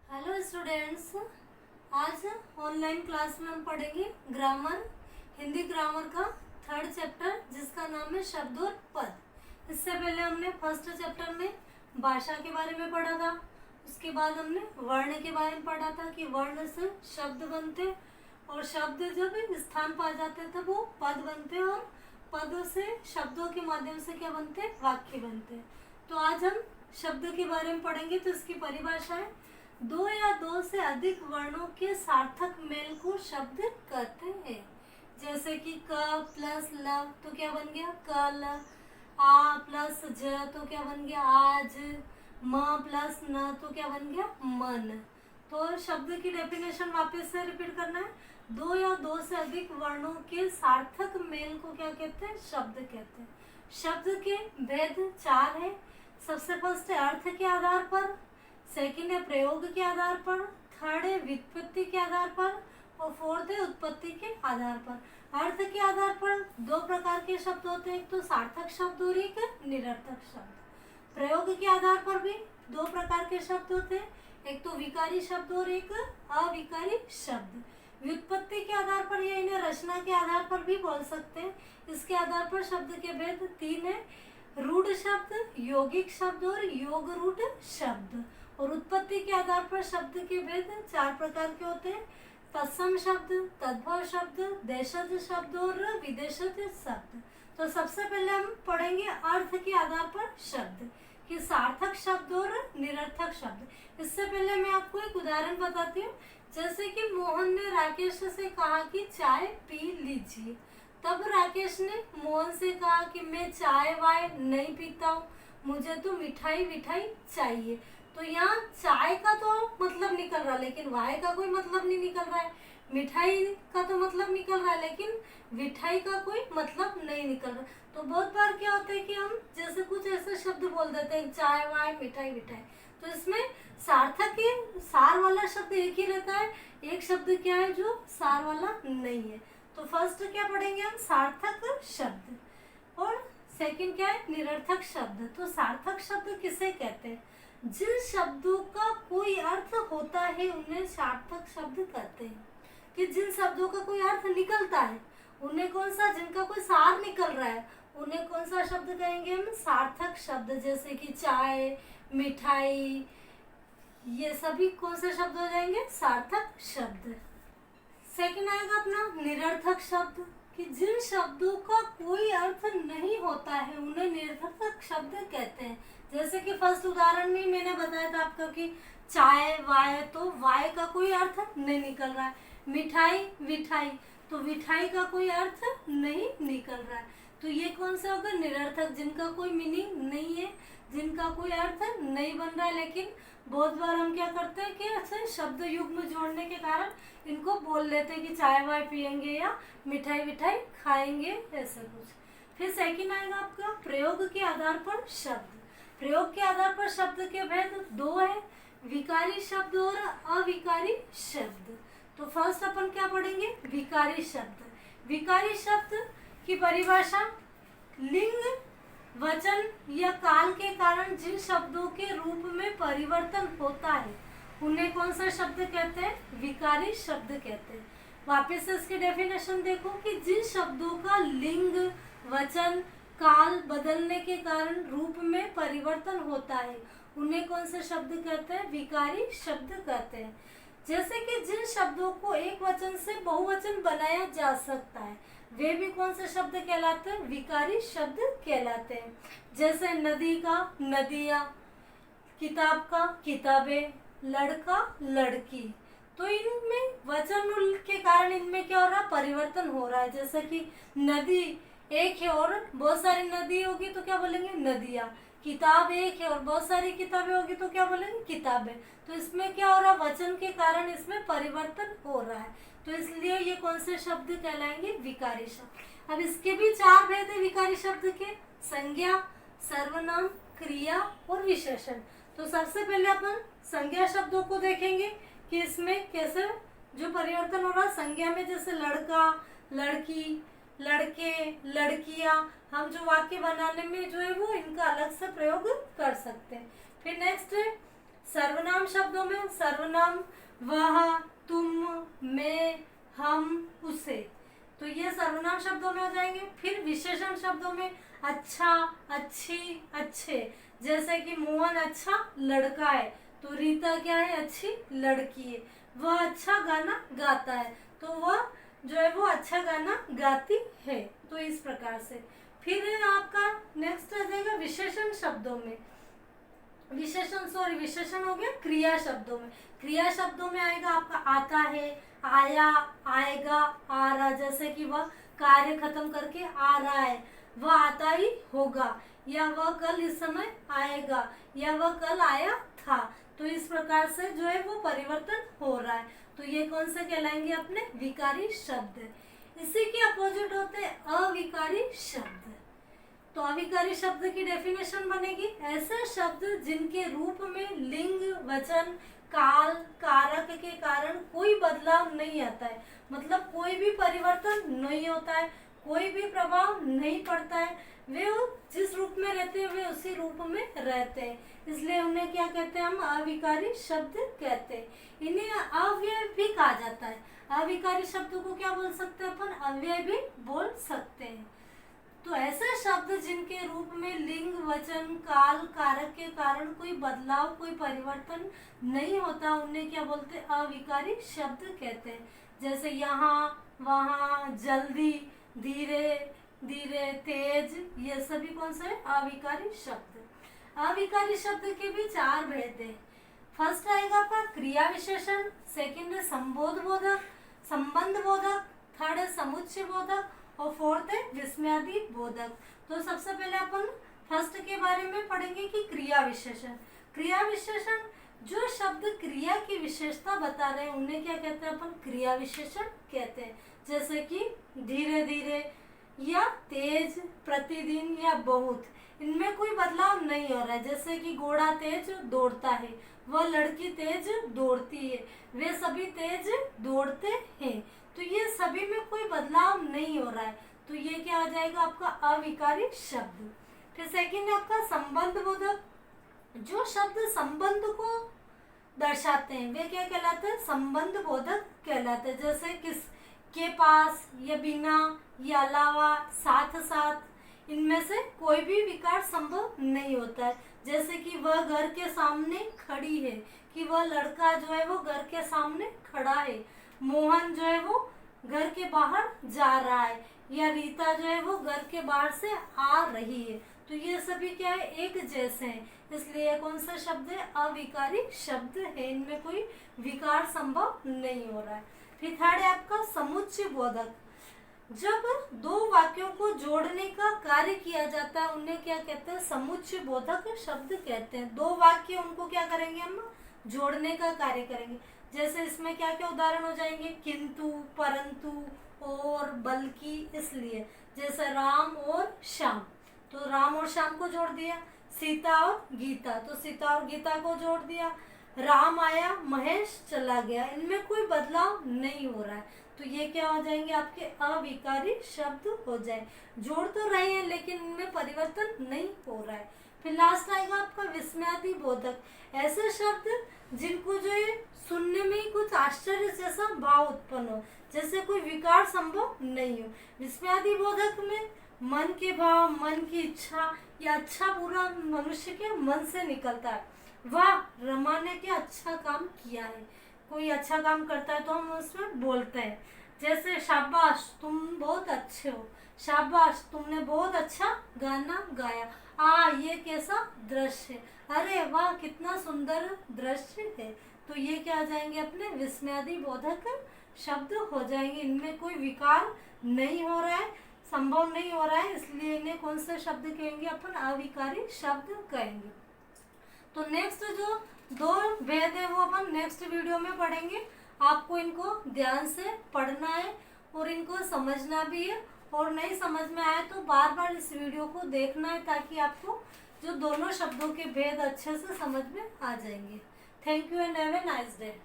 Hello students. आज online class में हम पढ़ेंगे ग्रामर, हिंदी ग्रामर का थर्ड चैप्टर जिसका नाम है शब्द और पद। इससे पहले हमने फर्स्ट चैप्टर में भाषा के बारे में पढ़ा था। उसके बाद हमने वर्ण के बारे में पढ़ा था कि वर्ण से शब्द बनते और शब्द जब स्थान पा जाते तब वो पद बनते और पद से शब्दों के माध्यम से क्या बनते, वाक्य बनते। तो आज हम शब्द के बारे में पढ़ेंगे। तो इसकी परिभाषा है, दो या दो से अधिक वर्णों के सार्थक मेल को शब्द कहते हैं। जैसे कि क प्लस ल तो क्या बन गया कल, आ प्लस ज तो क्या बन गया आज, म प्लस न तो क्या बन गया मन। तो शब्द की डेफिनेशन वापस से रिपीट करना है। दो या दो से अधिक वर्णों के सार्थक मेल को क्या कहते हैं, शब्द कहते हैं। शब्द के भेद चार है। सबसे फर्स्ट है अर्थ के आधार पर, सेकंड है प्रयोग के आधार पर, थर्ड है व्युत्पत्ति के आधार पर और फोर्थ है उत्पत्ति के आधार पर। अर्थ के आधार पर दो प्रकार के शब्द होते हैं, एक तो सार्थक शब्द और एक निरर्थक शब्द। प्रयोग के आधार पर भी दो प्रकार के शब्द होते हैं, एक तो विकारी शब्द और एक अविकारी शब्द। व्युत्पत्ति के आधार पर या इन्हें रचना के आधार पर भी बोल सकते हैं। इसके आधार पर शब्द के भेद तीन है, रूढ़ शब्द, यौगिक शब्द और योग रूढ़ शब्द। और उत्पत्ति के आधार पर शब्द के भेद चार प्रकार के होते हैं, तत्सम शब्द, तद्भव शब्द, देशज शब्द और विदेशज शब्द। तो सबसे पहले हम पढ़ेंगे अर्थ के आधार पर शब्द कि सार्थक शब्द और निरर्थक शब्द। इससे पहले मैं आपको एक उदाहरण बताती हूँ। जैसे कि मोहन ने राकेश से कहा कि चाय पी लीजिए। तब राकेश ने मोहन से कहा कि मैं चाय वाय नहीं पीता हूँ, मुझे तो मिठाई विठाई चाहिए। तो यहाँ चाय का तो मतलब निकल रहा है लेकिन वाय का कोई मतलब नहीं निकल रहा है। मिठाई का तो मतलब निकल रहा है लेकिन मिठाई का कोई मतलब नहीं निकल रहा। तो बहुत बार क्या होता है कि हम जैसे कुछ ऐसे शब्द बोल देते हैं, चाय वाय मिठाई विठाई, तो इसमें सार्थक ही सार वाला शब्द एक ही रहता है, एक शब्द क्या है जो सार वाला नहीं है। तो फर्स्ट क्या पढ़ेंगे हम, सार्थक शब्द, और सेकंड क्या है, निरर्थक शब्द। तो सार्थक शब्द किसे कहते हैं, जिन शब्दों का कोई अर्थ होता है उन्हें सार्थक शब्द कहते हैं। कि जिन शब्दों का कोई अर्थ निकलता है उन्हें कौन सा, जिनका कोई सार निकल रहा है उन्हें कौन सा शब्द कहेंगे हम, सार्थक शब्द। जैसे कि चाय, मिठाई, ये सभी कौन से शब्द हो जाएंगे, सार्थक शब्द। सेकंड आएगा अपना निरर्थक शब्द कि जिन शब्दों का कोई अर्थ नहीं होता है उन्हें निरर्थक शब्द कहते हैं। जैसे कि फर्स्ट उदाहरण में मैंने बताया था आपको कि चाय वाय, तो वाय का कोई अर्थ नहीं निकल रहा है। मिठाई विठाई, तो विठाई का कोई अर्थ नहीं निकल रहा है। तो ये कौन सा होगा, निरर्थक, जिनका कोई मीनिंग नहीं है, जिनका कोई अर्थ नहीं बन रहा है। लेकिन बहुत बार हम क्या करते हैं कि ऐसे शब्द युग्म जोड़ने के कारण इनको बोल लेते हैं कि चाय वाय पियेंगे या मिठाई विठाई खाएंगे, ऐसा कुछ। फिर सेकंड आएगा आपका प्रयोग के आधार पर शब्द। प्रयोग के आधार पर शब्द के भेद दो है, विकारी शब्द और अविकारी शब्द। तो फर्स्ट अपन क्या पढ़ेंगे, विकारी शब्द। विकारी शब्द की परिभाषा, लिंग, वचन या काल के कारण जिन शब्दों के रूप में परिवर्तन होता है उन्हें कौन सा शब्द कहते हैं, विकारी शब्द कहते हैं। वापस से इसकी डेफिनेशन देखो कि जिन शब्दों का लिंग, वचन, काल बदलने के कारण रूप में परिवर्तन होता है उन्हें कौन से शब्द कहते हैं, विकारी शब्द कहते हैं। जैसे कि जिन शब्दों को एक वचन से बहुवचन बनाया जा सकता है वे भी कौन से शब्द कहलाते हैं, विकारी शब्द कहलाते हैं। जैसे नदी का नदियाँ, किताब का किताबें, लड़का लड़की। तो इनमें वचन के कारण इनमें क्या हो रहा है, परिवर्तन हो रहा है। जैसे कि नदी एक है और बहुत सारी नदी होगी तो क्या बोलेंगे, नदियाँ। किताब एक है और बहुत सारी किताबें होगी तो क्या बोलेंगे, किताबें। तो इसमें क्या हो रहा है, वचन के कारण इसमें परिवर्तन हो रहा है। तो इसलिए ये कौन से शब्द कहलाएंगे, विकारी शब्द। अब इसके भी चार भेद है विकारी शब्द के, संज्ञा, सर्वनाम, क्रिया और विशेषण। तो सबसे पहले अपन संज्ञा शब्दों को देखेंगे कि इसमें कैसे जो परिवर्तन हो रहा है। संज्ञा में जैसे लड़का, लड़की, लड़के, लड़कियां, हम जो वाक्य बनाने में जो है वो इनका अलग से प्रयोग कर सकते हैं। फिर नेक्स्ट है सर्वनाम शब्दों में सर्वनाम वह, तुम, मैं, हम, उसे, तो ये सर्वनाम शब्दों में हो जाएंगे। फिर विशेषण शब्दों में अच्छा, अच्छी, अच्छे, जैसे कि मोहन अच्छा लड़का है, तो रीता क्या है, अच्छी लड़की है। वह अच्छा गाना गाता है, तो वह जो है वो अच्छा गाना गाती है। तो इस प्रकार से। फिर आपका नेक्स्ट आ जाएगा विशेषण शब्दों में। विशेषण हो गया क्रिया शब्दों में। क्रिया शब्दों में आएगा आपका आता है, आया, आएगा, आ रहा, जैसे कि वह कार्य खत्म करके आ रहा है, वह आता ही होगा, या वह कल इस समय आएगा, या वह कल आया था। तो इस प्रकार से जो है वो परिवर्तन हो रहा है। तो ये कौन से कहलाएंगे अपने विकारी शब्द। इसी के अपोजिट होते हैं अविकारी शब्द। तो अविकारी शब्द की डेफिनेशन बनेगी ऐसे शब्द जिनके रूप में लिंग, वचन, काल, कारक के कारण कोई बदलाव नहीं आता है, मतलब कोई भी परिवर्तन नहीं होता है, कोई भी प्रभाव नहीं पड़ता है, वे जिस रूप में रहते हैं वे उसी रूप में रहते हैं, इसलिए उन्हें क्या कहते हैं, हम अविकारी शब्द कहते हैं। इन्हें अव्यय भी कहा जाता है। अविकारी शब्द को क्या बोल सकते हैं अपन, अव्यय भी बोल सकते हैं। तो ऐसे शब्द जिनके रूप में लिंग, वचन, काल, कारक के कारण कोई बदलाव, कोई परिवर्तन नहीं होता, उन्हें क्या बोलते हैं, अविकारी शब्द कहते हैं। जैसे यहाँ, वहाँ, जल्दी, धीरे धीरे, तेज, ये सभी कौन से है, अविकारी शब्द। अविकारी शब्द के भी चार भेद है। फर्स्ट आएगा आपका क्रिया विशेषण, सेकंड है संबोध बोधक, संबंध बोधक, थर्ड है समुच्चय बोधक, और फोर्थ है विस्मयादि बोधक। तो सबसे पहले अपन फर्स्ट के बारे में पढ़ेंगे कि क्रिया विशेषण। क्रिया विशेषण जो शब्द क्रिया की विशेषता बता रहे हैं उन्हें क्या कहते हैं अपन, क्रिया विशेषण कहते हैं। जैसे कि धीरे धीरे, या तेज, प्रतिदिन, या बहुत, इनमें कोई बदलाव नहीं हो रहा है। जैसे कि घोड़ा तेज दौड़ता है, वह लड़की तेज दौड़ती है, वे सभी तेज दौड़ते हैं, तो ये सभी में कोई बदलाव नहीं हो रहा है, तो ये क्या आ जाएगा आपका अविकारी शब्द। फिर सेकंड है आपका संबंध बोधक। जो शब्द संबंध को दर्शाते हैं वे क्या कहलाते हैं, संबंध बोधक कहलाते हैं। जैसे किस के पास, या बिना, या अलावा, साथ साथ, इनमें से कोई भी विकार संभव नहीं होता है। जैसे कि वह घर के सामने खड़ी है, कि वह लड़का जो है वो घर के सामने खड़ा है, मोहन जो है वो घर के बाहर जा रहा है, या रीता जो है वो घर के बाहर से आ रही है, तो ये सभी क्या है, एक जैसे हैं, इसलिए कौन सा शब्द है, अविकारी शब्द है, इनमें कोई विकार संभव नहीं हो रहा है। फिर थर्ड है आपका समुच्चय बोधक। जब दो वाक्यों को जोड़ने का कार्य किया जाता है उन्हें क्या कहते हैं, समुच्चय बोधक शब्द कहते हैं। दो वाक्य उनको क्या करेंगे, हम जोड़ने का कार्य करेंगे। जैसे इसमें क्या क्या उदाहरण हो जाएंगे, किंतु, परंतु, और, बल्कि, इसलिए। जैसे राम और श्याम, तो राम और श्याम को जोड़ दिया। सीता और गीता, तो सीता और गीता को जोड़ दिया। राम आया, महेश चला गया, इनमें कोई बदलाव नहीं हो रहा है, तो ये क्या हो जाएंगे, आपके अविकारी शब्द हो जाए। जोड़ तो रहे हैं लेकिन इनमें परिवर्तन नहीं हो रहा है। फिर लास्ट आएगा आपका विस्मयादि बोधक। ऐसे शब्द जिनको जो है सुनने में ही कुछ आश्चर्य जैसा भाव उत्पन्न हो, जैसे कोई विकार संभव नहीं हो। विस्मयादि बोधक में मन के भाव, मन की इच्छा, या अच्छा बुरा मनुष्य के मन से निकलता है। वाह, रमा ने क्या अच्छा काम किया है, कोई अच्छा काम करता है तो हम उसमें बोलते हैं। जैसे शाबाश, तुम बहुत अच्छे हो, शाबाश, तुमने बहुत अच्छा गाना गाया, ये कैसा दृश्य है, अरे वाह कितना सुंदर दृश्य है, तो ये क्या आ जाएंगे, अपने विस्मयादि बोधक शब्द हो जाएंगे। इनमें कोई विकार नहीं हो रहा है, संभव नहीं हो रहा है, इसलिए इन्हें कौन से शब्द कहेंगे, अपन अविकारी शब्द कहेंगे। तो नेक्स्ट जो दो भेद है वो अपन नेक्स्ट वीडियो में पढ़ेंगे। आपको इनको ध्यान से पढ़ना है और इनको समझना भी है, और नहीं समझ में आए तो बार बार इस वीडियो को देखना है, ताकि आपको जो दोनों शब्दों के भेद अच्छे से समझ में आ जाएंगे। Thank you and have a nice day.